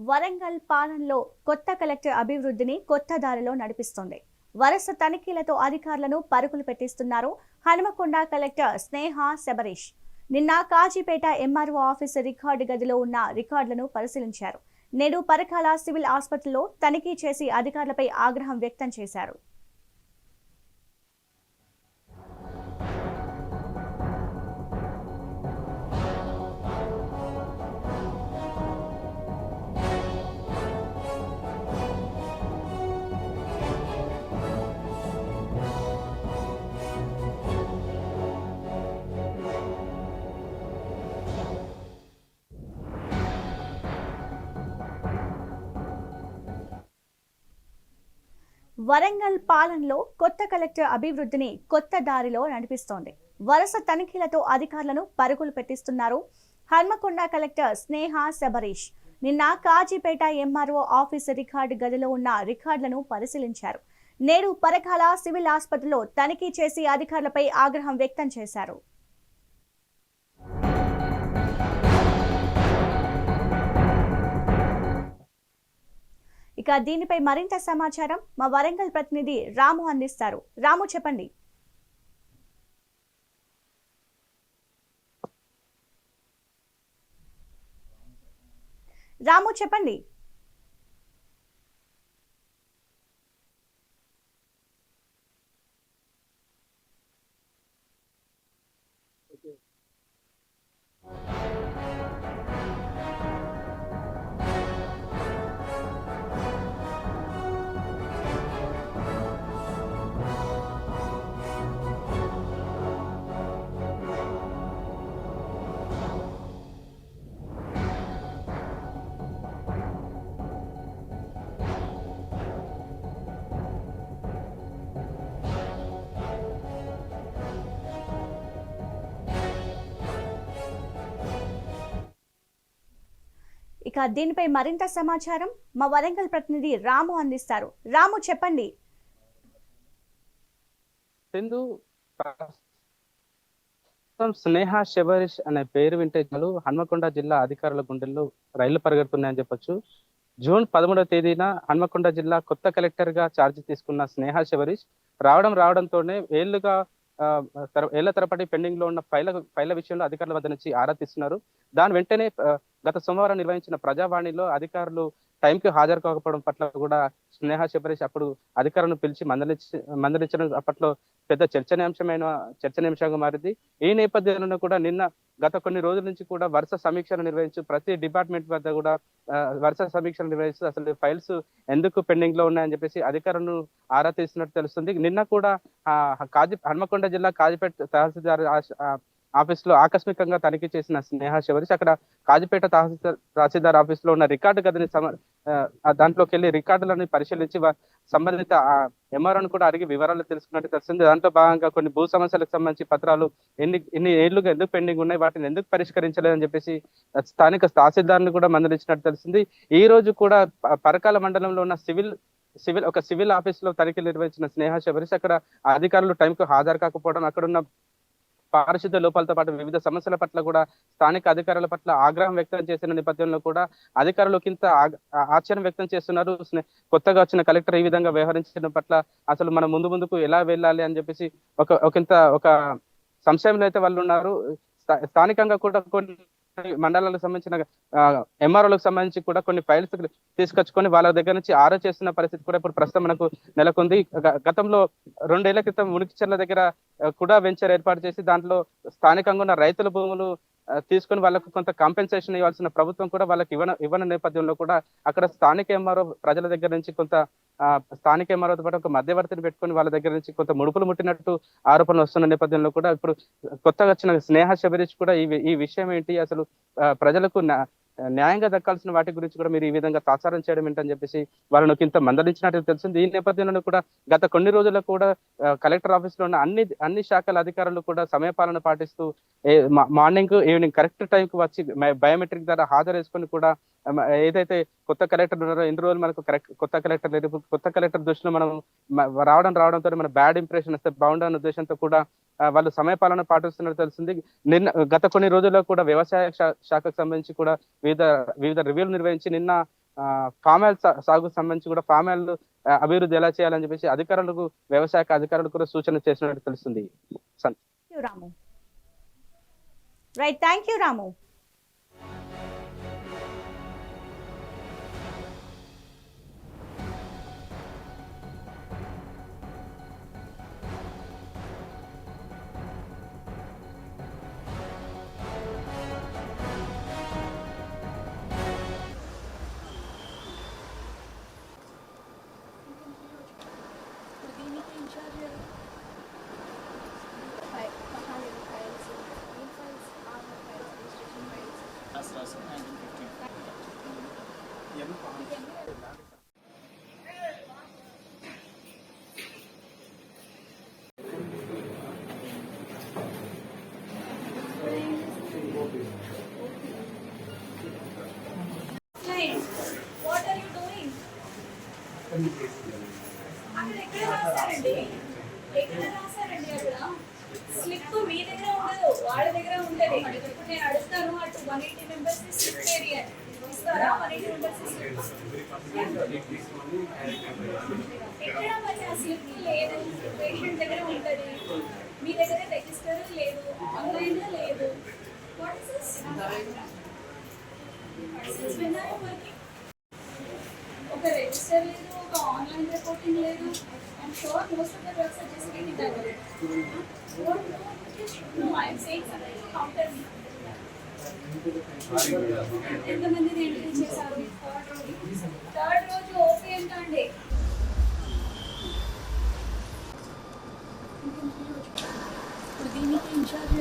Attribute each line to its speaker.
Speaker 1: వరంగల్ పాలనలో కొత్త కలెక్టర్ అభివృద్ధిని కొత్త దారిలో నడిపిస్తోంది. వరుస తనిఖీలతో అధికారులను పరుగులు పెట్టిస్తున్నారు హనుమకొండ కలెక్టర్ స్నేహ శబరీష్. నిన్న కాజీపేట ఎంఆర్ఓ ఆఫీస్ రికార్డు గదిలో ఉన్న రికార్డులను పరిశీలించారు. నేడు పరకాల సివిల్ ఆసుపత్రిలో తనిఖీ చేసి అధికారులపై ఆగ్రహం వ్యక్తం చేశారు. వరంగల్ పాలనలో కొత్త కలెక్టర్ అభివృద్ధిని కొత్త దారిలో నడిపిస్తోంది. వరుస తనిఖీలతో అధికారులను పరుగులు పెట్టిస్తున్నారు హన్మకొండ కలెక్టర్ స్నేహ శబరీష్. నిన్న కాజీపేట ఎంఆర్ఓ ఆఫీస్ రికార్డు గదిలో ఉన్న రికార్డులను పరిశీలించారు. నేడు పరకాల సివిల్ ఆసుపత్రిలో తనిఖీ చేసి అధికారులపై ఆగ్రహం వ్యక్తం చేశారు. ఇక దీనిపై మరింత సమాచారం మా వరంగల్ ప్రతినిధి రాము అందిస్తారు. రాము, చెప్పండి. రాము, చెప్పండి. ఇక దీనిపై మరింత సమాచారం మా వరంగల్ ప్రతినిధి రాము అందిస్తారు. రాము, చెప్పండి.
Speaker 2: స్నేహ శబరీష్ అనే పేరు వింటే చాలు హన్మకొండ జిల్లా అధికారుల గుండెల్లో రైళ్లు పరిగెడుతున్నాయని చెప్పొచ్చు. జూన్ 13వ తేదీన హన్మకొండ జిల్లా కొత్త కలెక్టర్ గా ఛార్జ్ తీసుకున్న స్నేహ శబరీష్ రావడంతోనే ఏళ్ల తరబడి పెండింగ్ లో ఉన్న ఫైళ్ల విషయంలో అధికారుల వద్ద నుంచి ఆరా తీస్తున్నారు. దాని వెంటనే గత సోమవారం నిర్వహించిన ప్రజావాణిలో అధికారులు టైంకి హాజరు కాకపోవడం పట్ల కూడా స్నేహ శబరీష్ అప్పుడు అధికారులను పిలిచి మందలించడం అప్పట్లో పెద్ద చర్చనీయాంశంగా మారింది. ఈ నేపథ్యంలో కూడా నిన్న గత కొన్ని రోజుల నుంచి కూడా వరుస సమీక్షలు నిర్వహించు ప్రతి డిపార్ట్మెంట్ వద్ద కూడా వరుస సమీక్షలు నిర్వహిస్తూ అసలు ఫైల్స్ ఎందుకు పెండింగ్ లో ఉన్నాయని చెప్పేసి అధికారులను ఆరా తీస్తున్నట్టు తెలుస్తుంది. నిన్న కూడా హన్మకొండ జిల్లా కాజీపేట తహసీల్దార్ ఆఫీస్ లో ఆకస్మికంగా తనిఖీ చేసిన స్నేహ శబరీష్ అక్కడ కాజీపేట తహసీల్దార్ ఆఫీస్ లో ఉన్న రికార్డు గదిని దాంట్లోకి వెళ్లి రికార్డులను పరిశీలించి సంబంధిత ఎంఆర్ఓను కూడా అడిగి వివరాలు తెలుసుకున్నట్టు తెలిసింది. దాంట్లో భాగంగా కొన్ని భూ సమస్యలకు సంబంధించి పత్రాలు ఇన్ని ఏళ్లుగా ఎందుకు పెండింగ్ ఉన్నాయి, వాటిని ఎందుకు పరిష్కరించలేదని చెప్పేసి స్థానిక తహసీల్దార్ని కూడా మందలించినట్టు తెలిసింది. ఈ రోజు కూడా పరకాల మండలంలో ఉన్న సివిల్ ఆఫీస్ లో తనిఖీలు నిర్వహించిన స్నేహ శబరీష్ అక్కడ అధికారులు టైంకు హాజరు కాకపోవడం, అక్కడున్న పారిశుద్ధ్య లోపాలతో పాటు వివిధ సమస్యల పట్ల కూడా స్థానిక అధికారుల పట్ల ఆగ్రహం వ్యక్తం చేసిన నేపథ్యంలో కూడా అధికారులు కింద ఆశ్చర్యం వ్యక్తం చేస్తున్నారు. కొత్తగా వచ్చిన కలెక్టర్ ఈ విధంగా వ్యవహరించడం పట్ల అసలు మనం ముందుకు ఎలా వెళ్ళాలి అని చెప్పేసి ఒక సంశయంలో అయితే వాళ్ళు ఉన్నారు. స్థానికంగా కూడా కొన్ని మండలాలకు సంబంధించిన ఎంఆర్ఓలకు సంబంధించి కూడా కొన్ని ఫైల్స్ తీసుకొచ్చుకొని వాళ్ళ దగ్గర నుంచి ఆరా చేస్తున్న పరిస్థితి కూడా ఇప్పుడు ప్రస్తుతం మనకు నెలకొంది. గతంలో 2 ఏళ్ల క్రితం మునికిచెర్ల దగ్గర కూడా వెంచర్ ఏర్పాటు చేసి దాంట్లో స్థానికంగా ఉన్న రైతుల భూములు తీసుకొని వాళ్ళకు కొంత కాంపెన్సేషన్ ఇవ్వాల్సిన ప్రభుత్వం కూడా వాళ్ళకి ఇవ్వని నేపథ్యంలో కూడా అక్కడ స్థానిక ఎంఆర్ఓ ప్రజల దగ్గర నుంచి కొంత స్థానిక ఎంఆర్ఓతో పాటు ఒక మధ్యవర్తిని పెట్టుకొని వాళ్ళ దగ్గర నుంచి కొంత ముడుపులు ముట్టినట్టు ఆరోపణలు వస్తున్న నేపథ్యంలో కూడా ఇప్పుడు కొత్తగా వచ్చిన స్నేహ శబరీష్ కూడా ఈ విషయం ఏంటి, అసలు ప్రజలకు న్యాయంగా దక్కాల్సిన వాటి గురించి కూడా మీరు ఈ విధంగా తాత్సారం చేయడం ఏంటని చెప్పేసి వాళ్ళను ఇంత మందలించినట్టు తెలిసింది. ఈ నేపథ్యంలో కూడా గత కొన్ని రోజుల్లో కూడా కలెక్టర్ ఆఫీస్ లో ఉన్న అన్ని శాఖల అధికారులు కూడా సమయపాలన పాటిస్తూ మార్నింగ్ ఈవినింగ్ కరెక్ట్ టైంకి వచ్చి బయోమెట్రిక్ ద్వారా హాజరేసుకొని కూడా ఏదైతే కొత్త కలెక్టర్ ఉన్నారో ఎన్ని రోజులు మనకు కొత్త కలెక్టర్ లేదు, కొత్త కలెక్టర్ దృష్టిలో మనం రావడంతో మన బ్యాడ్ ఇంప్రెషన్ వస్తే బాగుండని ఉద్దేశంతో కూడా వాళ్ళు సమయపాలన పాటిస్తున్నట్టు తెలిసింది. గత కొన్ని రోజుల్లో కూడా వ్యవసాయ శాఖకు సంబంధించి కూడా వివిధ రివ్యూలు నిర్వహించి నిన్న ఫామ్ ఆయిల్ సాగుకు సంబంధించి కూడా ఫామ్ ఆయిల్ అభివృద్ధి ఎలా చేయాలని చెప్పేసి అధికారులకు వ్యవసాయ అధికారులకు కూడా సూచన చేసినట్టు తెలుస్తుంది.
Speaker 1: Ramu, right, thank you Ramu.
Speaker 3: What are you doing? అక్కడ ఎక్కడ రాస్తారండి? ఎక్కడ రాస్తారండి? అక్కడ స్లిప్ మీ దగ్గర ఉండదు, వాళ్ళ దగ్గర ఉంటది. ఇప్పుడు నేను అడుగుతాను, అటు 180 మెంబర్స్ స్లిప్ ఏరియా ఇస్తారా? 180 మెంబర్స్ స్లిప్ ఎక్కడ? మరి ఆ స్లిప్ లేదు, పేషెంట్ దగ్గర ఉంటది, మీ దగ్గర రిజిస్టర్ లేదు, ఆన్లైన్ లేదు. What is this? ఒక రిజిస్టర్ లేదు, ఒక ఆన్లైన్ రిపోర్టింగ్ లేదు. I'm sure most of the works are just getting done. I'm saying something counter me. ఎంతమంది ఎంట్రీ చేశారు? థర్డ్ రోజు ఓపీ ఎంత అండి? ఇప్పుడు దీనికి ఇన్ఛార్జ్